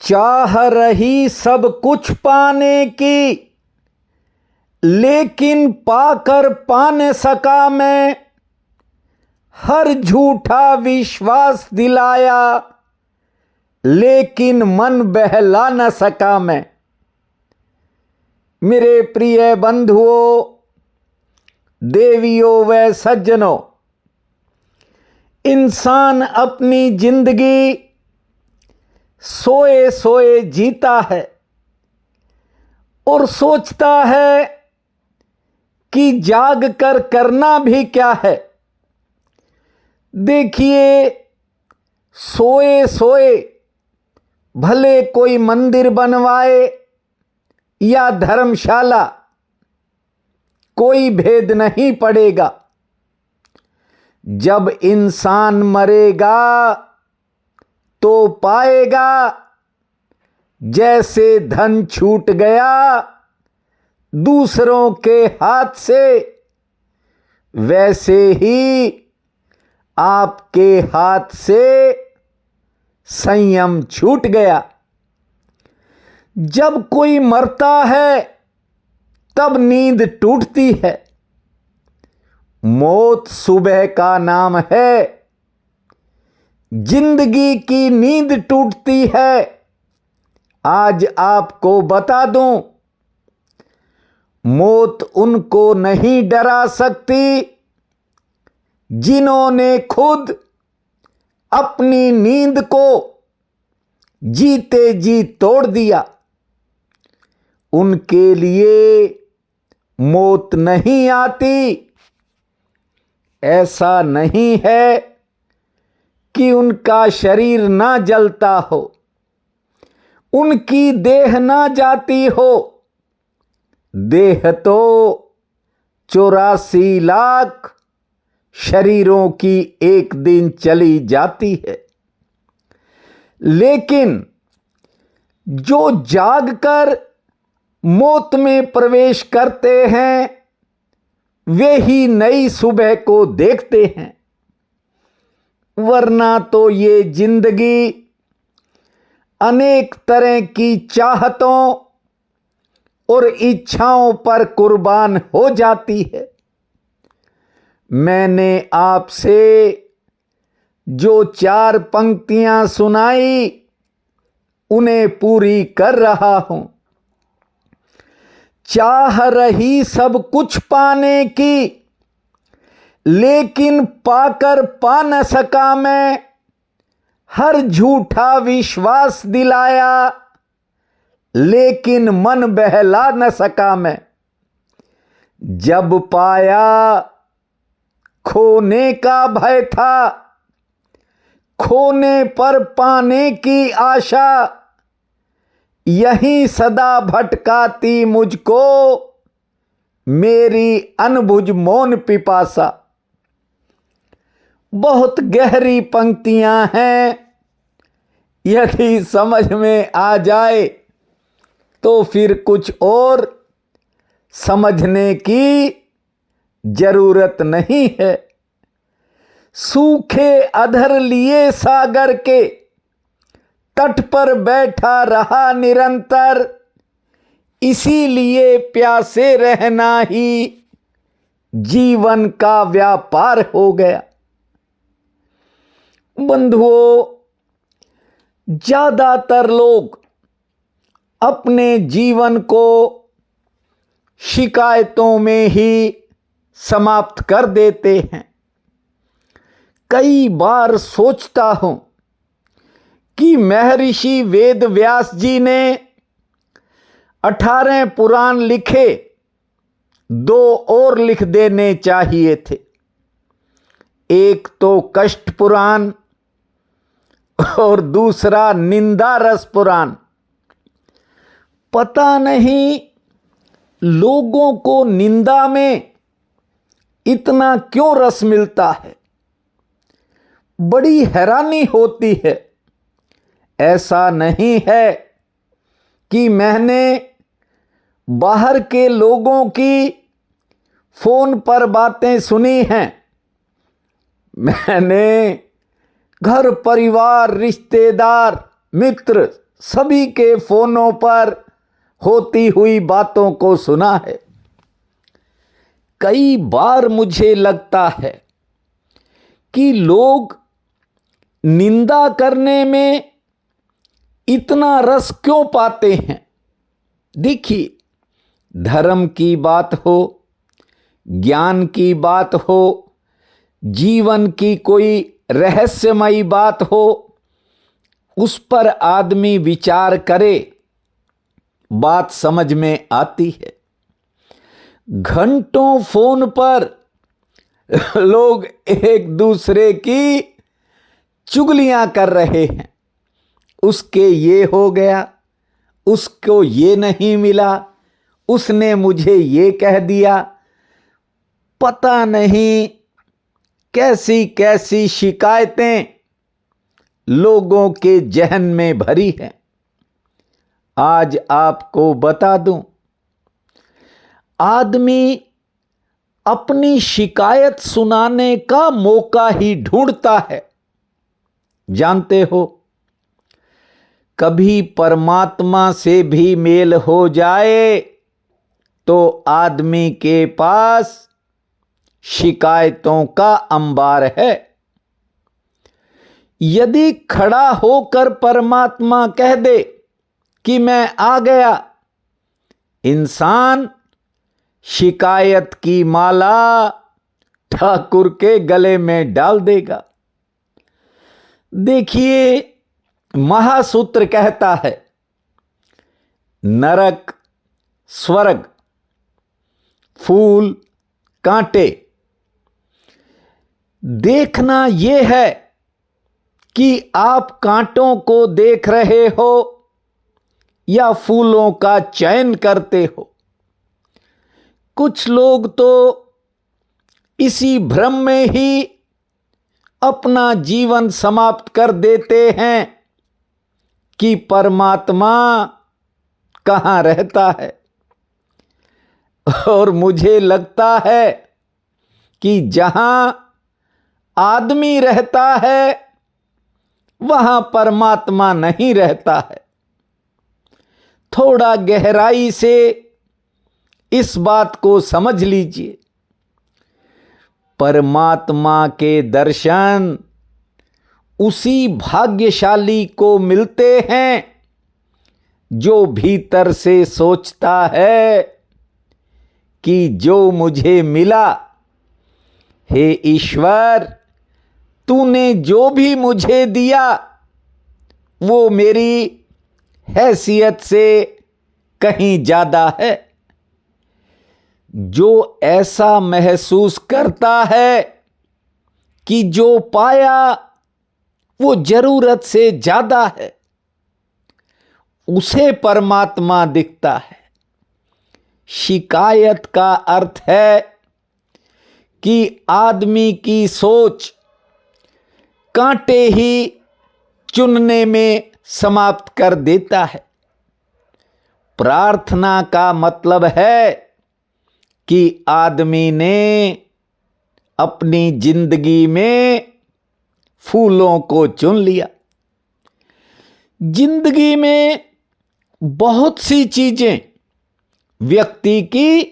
चाह रही सब कुछ पाने की, लेकिन पाकर पा न सका मैं। हर झूठा विश्वास दिलाया, लेकिन मन बहला न सका मैं। मेरे प्रिय बंधुओं, देवियों व सज्जनों, इंसान अपनी जिंदगी सोए सोए जीता है और सोचता है कि जाग कर करना भी क्या है। देखिए, सोए सोए भले कोई मंदिर बनवाए या धर्मशाला, कोई भेद नहीं पड़ेगा। जब इंसान मरेगा तो पाएगा, जैसे धन छूट गया दूसरों के हाथ से, वैसे ही आपके हाथ से संयम छूट गया। जब कोई मरता है तब नींद टूटती है। मौत सुबह का नाम है। जिंदगी की नींद टूटती है। आज आपको बता दूं, मौत उनको नहीं डरा सकती जिन्होंने खुद अपनी नींद को जीते जी तोड़ दिया। उनके लिए मौत नहीं आती। ऐसा नहीं है कि उनका शरीर ना जलता हो, उनकी देह ना जाती हो। देह तो 84 लाख शरीरों की एक दिन चली जाती है, लेकिन जो जागकर मौत में प्रवेश करते हैं वे ही नई सुबह को देखते हैं। वरना तो ये जिंदगी अनेक तरह की चाहतों और इच्छाओं पर कुर्बान हो जाती है। मैंने आपसे जो 4 पंक्तियां सुनाई उन्हें पूरी कर रहा हूं। चाह रही सब कुछ पाने की, लेकिन पाकर पा न सका मैं। हर झूठा विश्वास दिलाया, लेकिन मन बहला न सका मैं। जब पाया खोने का भय था, खोने पर पाने की आशा, यही सदा भटकाती मुझको मेरी अनबुझ मौन पिपासा। बहुत गहरी पंक्तियां हैं। यदि समझ में आ जाए तो फिर कुछ और समझने की जरूरत नहीं है। सूखे अधर लिए सागर के तट पर बैठा रहा निरंतर, इसीलिए प्यासे रहना ही जीवन का व्यापार हो गया। बंधुओं, ज्यादातर लोग अपने जीवन को शिकायतों में ही समाप्त कर देते हैं। कई बार सोचता हूं कि महर्षि वेद व्यास जी ने 18 पुराण लिखे, 2 और लिख देने चाहिए थे। एक तो कष्ट पुराण और दूसरा निंदा रस पुराण। पता नहीं लोगों को निंदा में इतना क्यों रस मिलता है। बड़ी हैरानी होती है। ऐसा नहीं है कि मैंने बाहर के लोगों की फोन पर बातें सुनी हैं। मैंने घर परिवार, रिश्तेदार, मित्र सभी के फोनों पर होती हुई बातों को सुना है। कई बार मुझे लगता है कि लोग निंदा करने में इतना रस क्यों पाते हैं। देखिए, धर्म की बात हो, ज्ञान की बात हो, जीवन की कोई रहस्यमयी बात हो, उस पर आदमी विचार करे, बात समझ में आती है। घंटों फोन पर लोग एक दूसरे की चुगलियां कर रहे हैं। उसके ये हो गया, उसको ये नहीं मिला, उसने मुझे ये कह दिया। पता नहीं कैसी कैसी शिकायतें लोगों के जहन में भरी हैं। आज आपको बता दूं, आदमी अपनी शिकायत सुनाने का मौका ही ढूंढता है। जानते हो, कभी परमात्मा से भी मेल हो जाए तो आदमी के पास शिकायतों का अंबार है। यदि खड़ा होकर परमात्मा कह दे कि मैं आ गया, इंसान शिकायत की माला ठाकुर के गले में डाल देगा। देखिए, महासूत्र कहता है, नरक, स्वर्ग, फूल, कांटे। देखना यह है कि आप कांटों को देख रहे हो या फूलों का चयन करते हो। कुछ लोग तो इसी भ्रम में ही अपना जीवन समाप्त कर देते हैं कि परमात्मा कहाँ रहता है। और मुझे लगता है कि जहां आदमी रहता है वहां परमात्मा नहीं रहता है। थोड़ा गहराई से इस बात को समझ लीजिए। परमात्मा के दर्शन उसी भाग्यशाली को मिलते हैं जो भीतर से सोचता है कि जो मुझे मिला, हे ईश्वर, तूने जो भी मुझे दिया वो मेरी हैसियत से कहीं ज्यादा है। जो ऐसा महसूस करता है कि जो पाया वो जरूरत से ज्यादा है, उसे परमात्मा दिखता है। शिकायत का अर्थ है कि आदमी की सोच कांटे ही चुनने में समाप्त कर देता है। प्रार्थना का मतलब है कि आदमी ने अपनी जिंदगी में फूलों को चुन लिया। जिंदगी में बहुत सी चीजें व्यक्ति की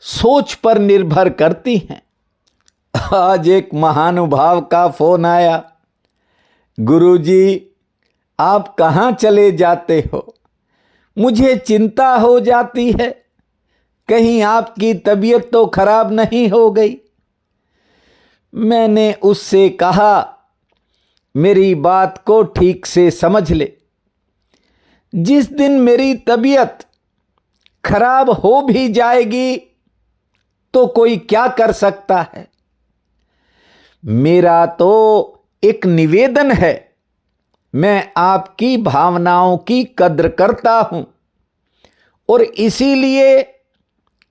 सोच पर निर्भर करती हैं। आज एक महानुभाव का फोन आया, गुरुजी आप कहाँ चले जाते हो, मुझे चिंता हो जाती है, कहीं आपकी तबीयत तो खराब नहीं हो गई। मैंने उससे कहा, मेरी बात को ठीक से समझ ले। जिस दिन मेरी तबीयत खराब हो भी जाएगी तो कोई क्या कर सकता है। मेरा तो एक निवेदन है, मैं आपकी भावनाओं की कद्र करता हूं और इसीलिए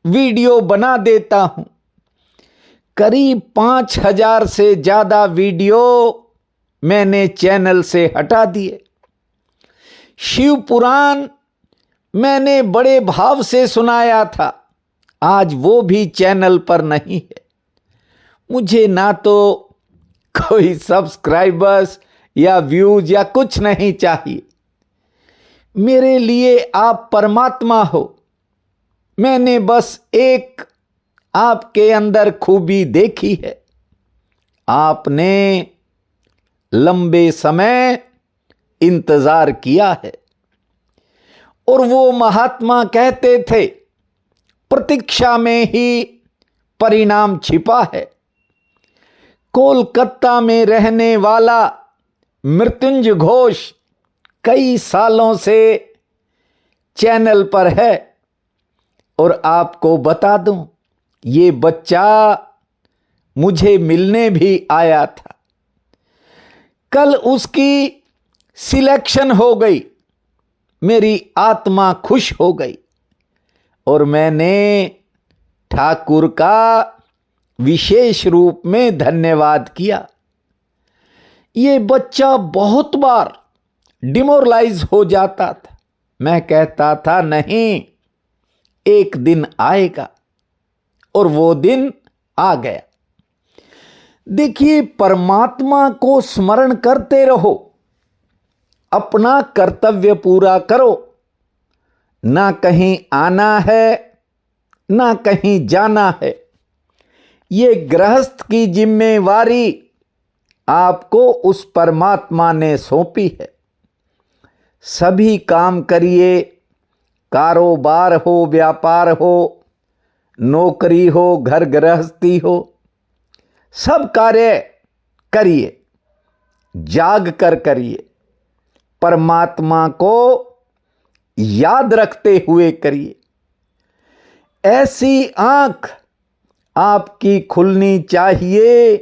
वीडियो बना देता हूं। करीब 5000 से ज्यादा वीडियो मैंने चैनल से हटा दिए। शिव पुराण मैंने बड़े भाव से सुनाया था, आज वो भी चैनल पर नहीं है। मुझे ना तो कोई सब्सक्राइबर्स या व्यूज या कुछ नहीं चाहिए। मेरे लिए आप परमात्मा हो। मैंने बस एक आपके अंदर खूबी देखी है। आपने लंबे समय इंतजार किया है और वो महात्मा कहते थे, प्रतीक्षा में ही परिणाम छिपा है। कोलकाता में रहने वाला मृत्युंजय घोष कई सालों से चैनल पर है और आपको बता दूं, ये बच्चा मुझे मिलने भी आया था। कल उसकी सिलेक्शन हो गई, मेरी आत्मा खुश हो गई और मैंने ठाकुर का विशेष रूप में धन्यवाद किया। ये बच्चा बहुत बार डिमोरलाइज हो जाता था। मैं कहता था नहीं, एक दिन आएगा, और वो दिन आ गया। देखिए, परमात्मा को स्मरण करते रहो, अपना कर्तव्य पूरा करो। ना कहीं आना है, ना कहीं जाना है। ये गृहस्थ की जिम्मेवारी आपको उस परमात्मा ने सौंपी है। सभी काम करिए, कारोबार हो, व्यापार हो, नौकरी हो, घर गृहस्थी हो, सब कार्य करिए, जाग कर करिए, परमात्मा को याद रखते हुए करिए। ऐसी आंख आपकी खुलनी चाहिए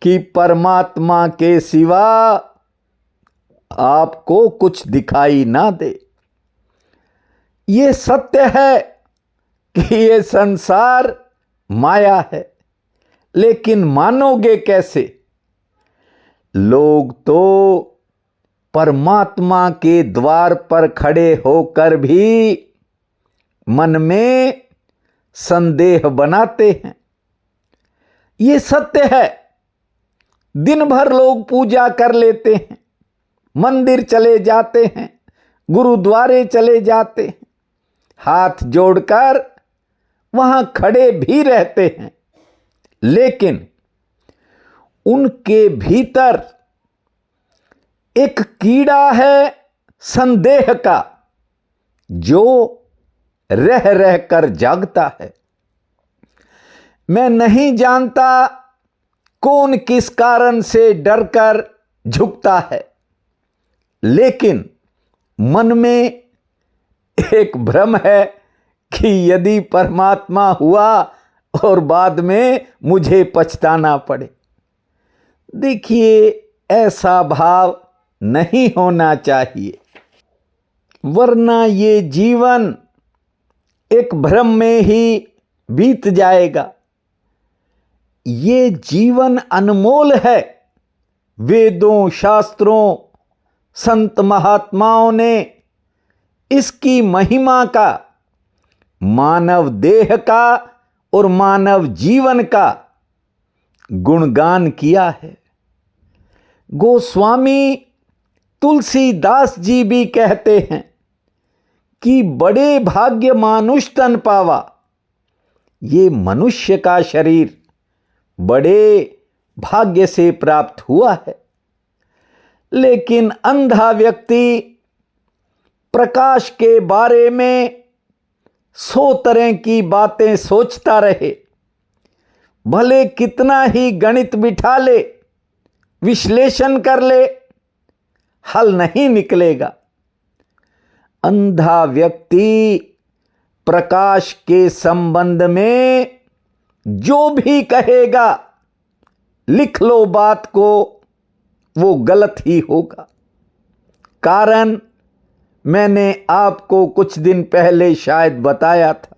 कि परमात्मा के सिवा आपको कुछ दिखाई ना दे। ये सत्य है कि ये संसार माया है, लेकिन मानोगे कैसे? लोग तो परमात्मा के द्वार पर खड़े होकर भी मन में संदेह बनाते हैं। ये सत्य है। दिन भर लोग पूजा कर लेते हैं, मंदिर चले जाते हैं, गुरुद्वारे चले जाते हैं, हाथ जोड़कर वहां खड़े भी रहते हैं, लेकिन उनके भीतर एक कीड़ा है संदेह का, जो रह रह कर जागता है। मैं नहीं जानता कौन किस कारण से डरकर झुकता है, लेकिन मन में एक भ्रम है कि यदि परमात्मा हुआ और बाद में मुझे पछताना पड़े। देखिए, ऐसा भाव नहीं होना चाहिए, वरना ये जीवन एक भ्रम में ही बीत जाएगा। ये जीवन अनमोल है। वेदों, शास्त्रों, संत महात्माओं ने इसकी महिमा का, मानव देह का और मानव जीवन का गुणगान किया है। गोस्वामी तुलसीदास जी भी कहते हैं कि बड़े भाग्य मानुष तन पावा। ये मनुष्य का शरीर बड़े भाग्य से प्राप्त हुआ है। लेकिन अंधा व्यक्ति प्रकाश के बारे में 100 तरह की बातें सोचता रहे, भले कितना ही गणित बिठा ले, विश्लेषण कर ले, हल नहीं निकलेगा। अंधा व्यक्ति प्रकाश के संबंध में जो भी कहेगा, लिख लो बात को, वो गलत ही होगा। कारण मैंने आपको कुछ दिन पहले शायद बताया था,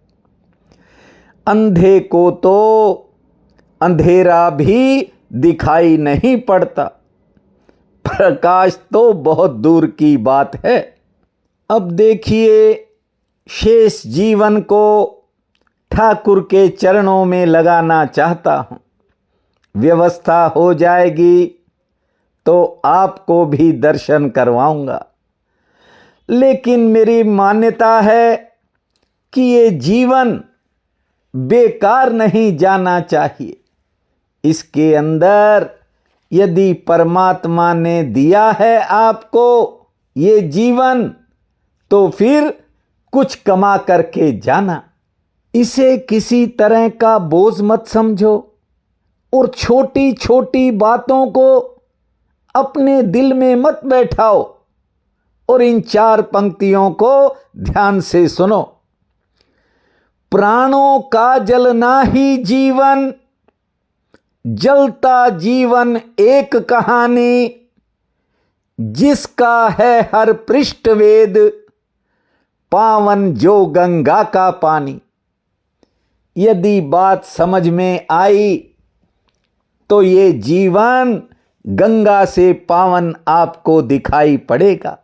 अंधे को तो अंधेरा भी दिखाई नहीं पड़ता, प्रकाश तो बहुत दूर की बात है। अब देखिए, शेष जीवन को ठाकुर के चरणों में लगाना चाहता हूं। व्यवस्था हो जाएगी तो आपको भी दर्शन करवाऊंगा। लेकिन मेरी मान्यता है कि ये जीवन बेकार नहीं जाना चाहिए। इसके अंदर यदि परमात्मा ने दिया है आपको ये जीवन, तो फिर कुछ कमा करके जाना। इसे किसी तरह का बोझ मत समझो और छोटी छोटी बातों को अपने दिल में मत बैठाओ और इन 4 पंक्तियों को ध्यान से सुनो। प्राणों का जलना ही जीवन, जलता जीवन एक कहानी, जिसका है हर पृष्ठ वेद, पावन जो गंगा का पानी। यदि बात समझ में आई तो ये जीवन गंगा से पावन आपको दिखाई पड़ेगा,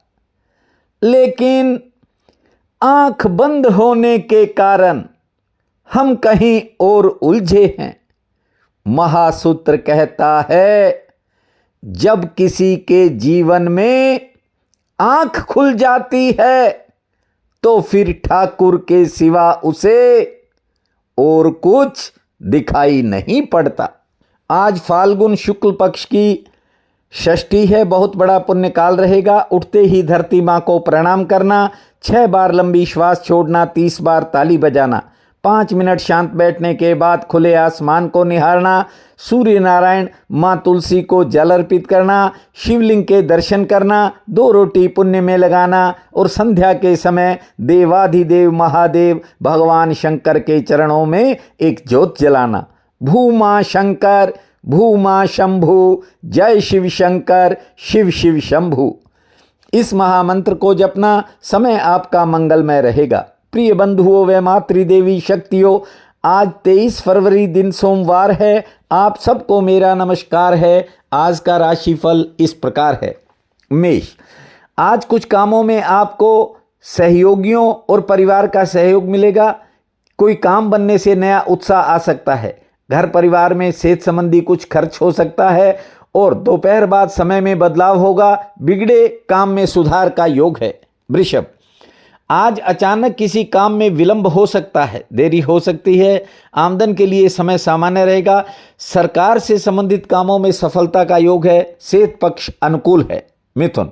लेकिन आंख बंद होने के कारण हम कहीं और उलझे हैं। महासूत्र कहता है, जब किसी के जीवन में आंख खुल जाती है तो फिर ठाकुर के सिवा उसे और कुछ दिखाई नहीं पड़ता। आज फाल्गुन शुक्ल पक्ष की षष्ठी है, बहुत बड़ा पुण्य काल रहेगा। उठते ही धरती माँ को प्रणाम करना, 6 बार लंबी श्वास छोड़ना, 30 बार ताली बजाना, 5 मिनट शांत बैठने के बाद खुले आसमान को निहारना, सूर्य नारायण माँ तुलसी को जल अर्पित करना, शिवलिंग के दर्शन करना, 2 रोटी पुण्य में लगाना और संध्या के समय देवाधिदेव महादेव भगवान शंकर के चरणों में एक ज्योत जलाना। भूमा शंकर, भूमा शंभु, जय शिव शंकर, शिव शिव शंभु। इस महामंत्र को जपना, समय आपका मंगलमय रहेगा। प्रिय बंधुओं व मातृदेवी शक्तियों, आज 23 फरवरी दिन सोमवार है। आप सबको मेरा नमस्कार है। आज का राशिफल इस प्रकार है। मेष, आज कुछ कामों में आपको सहयोगियों और परिवार का सहयोग मिलेगा। कोई काम बनने से नया उत्साह आ सकता है। घर परिवार में सेहत संबंधी कुछ खर्च हो सकता है और दोपहर बाद समय में बदलाव होगा। बिगड़े काम में सुधार का योग है। वृषभ, आज अचानक किसी काम में विलंब हो सकता है, देरी हो सकती है। आमदन के लिए समय सामान्य रहेगा। सरकार से संबंधित कामों में सफलता का योग है। सेहत पक्ष अनुकूल है। मिथुन,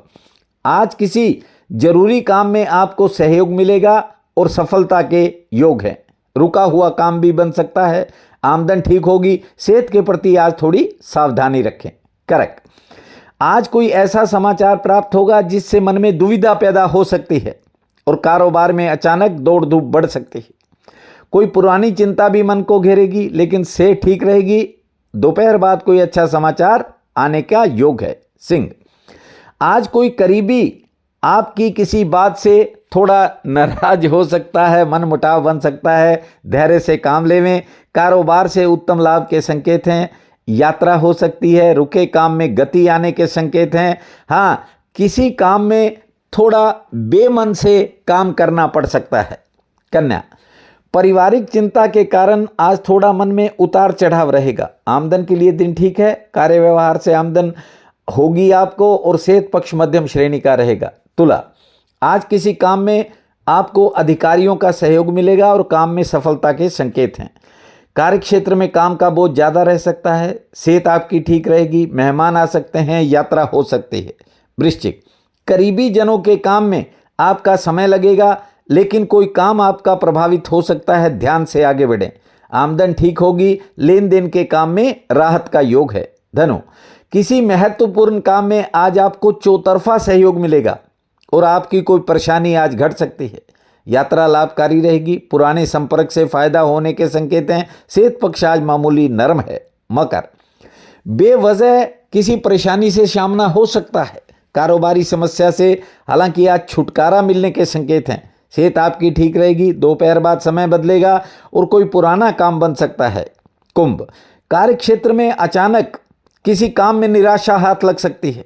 आज किसी जरूरी काम में आपको सहयोग मिलेगा और सफलता के योग है। रुका हुआ काम भी बन सकता है। आमदन ठीक होगी। सेहत के प्रति आज थोड़ी सावधानी रखें। कर्क, आज कोई ऐसा समाचार प्राप्त होगा जिससे मन में दुविधा पैदा हो सकती है और कारोबार में अचानक दौड़ धूप बढ़ सकती है। कोई पुरानी चिंता भी मन को घेरेगी, लेकिन सेहत ठीक रहेगी। दोपहर बाद कोई अच्छा समाचार आने का योग है। सिंह, आज कोई करीबी आपकी किसी बात से थोड़ा नाराज हो सकता है, मन मुटाव बन सकता है। धैर्य से काम लेवें। कारोबार से उत्तम लाभ के संकेत हैं। यात्रा हो सकती है। रुके काम में गति आने के संकेत हैं। हाँ, किसी काम में थोड़ा बेमन से काम करना पड़ सकता है। कन्या, पारिवारिक चिंता के कारण आज थोड़ा मन में उतार चढ़ाव रहेगा। आमदन के लिए दिन ठीक है। कार्य व्यवहार से आमदन होगी आपको और सेहत पक्ष मध्यम श्रेणी का रहेगा। तुला, आज किसी काम में आपको अधिकारियों का सहयोग मिलेगा और काम में सफलता के संकेत हैं। कार्य क्षेत्र में काम का बोझ ज़्यादा रह सकता है। सेहत आपकी ठीक रहेगी। मेहमान आ सकते हैं। यात्रा हो सकती है। वृश्चिक, करीबी जनों के काम में आपका समय लगेगा, लेकिन कोई काम आपका प्रभावित हो सकता है। ध्यान से आगे बढ़ें। आमदन ठीक होगी। लेन देन के काम में राहत का योग है। धनु, किसी महत्वपूर्ण काम में आज आपको चौतरफा सहयोग मिलेगा और आपकी कोई परेशानी आज घट सकती है। यात्रा लाभकारी रहेगी। पुराने संपर्क से फायदा होने के संकेत हैं। सेहत पक्ष आज मामूली नरम है। मकर, बेवजह किसी परेशानी से सामना हो सकता है। कारोबारी समस्या से हालांकि आज छुटकारा मिलने के संकेत हैं। सेहत आपकी ठीक रहेगी। दोपहर बाद समय बदलेगा और कोई पुराना काम बन सकता है। कुंभ, कार्य क्षेत्र में अचानक किसी काम में निराशा हाथ लग सकती है,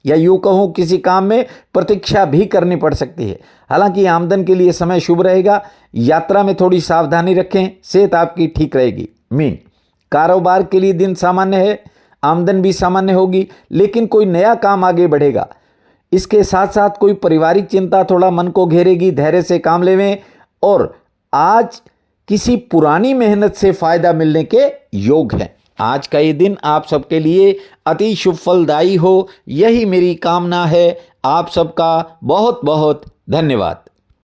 या यूँ कहूँ किसी काम में प्रतीक्षा भी करनी पड़ सकती है। हालांकि आमदन के लिए समय शुभ रहेगा। यात्रा में थोड़ी सावधानी रखें। सेहत आपकी ठीक रहेगी। मीन, कारोबार के लिए दिन सामान्य है। आमदन भी सामान्य होगी, लेकिन कोई नया काम आगे बढ़ेगा। इसके साथ साथ कोई पारिवारिक चिंता थोड़ा मन को घेरेगी, धैर्य से काम लेवें। और आज किसी पुरानी मेहनत से फायदा मिलने के योग है। आज का ये दिन आप सबके लिए अति शुभ फलदायी हो, यही मेरी कामना है। आप सबका बहुत बहुत धन्यवाद।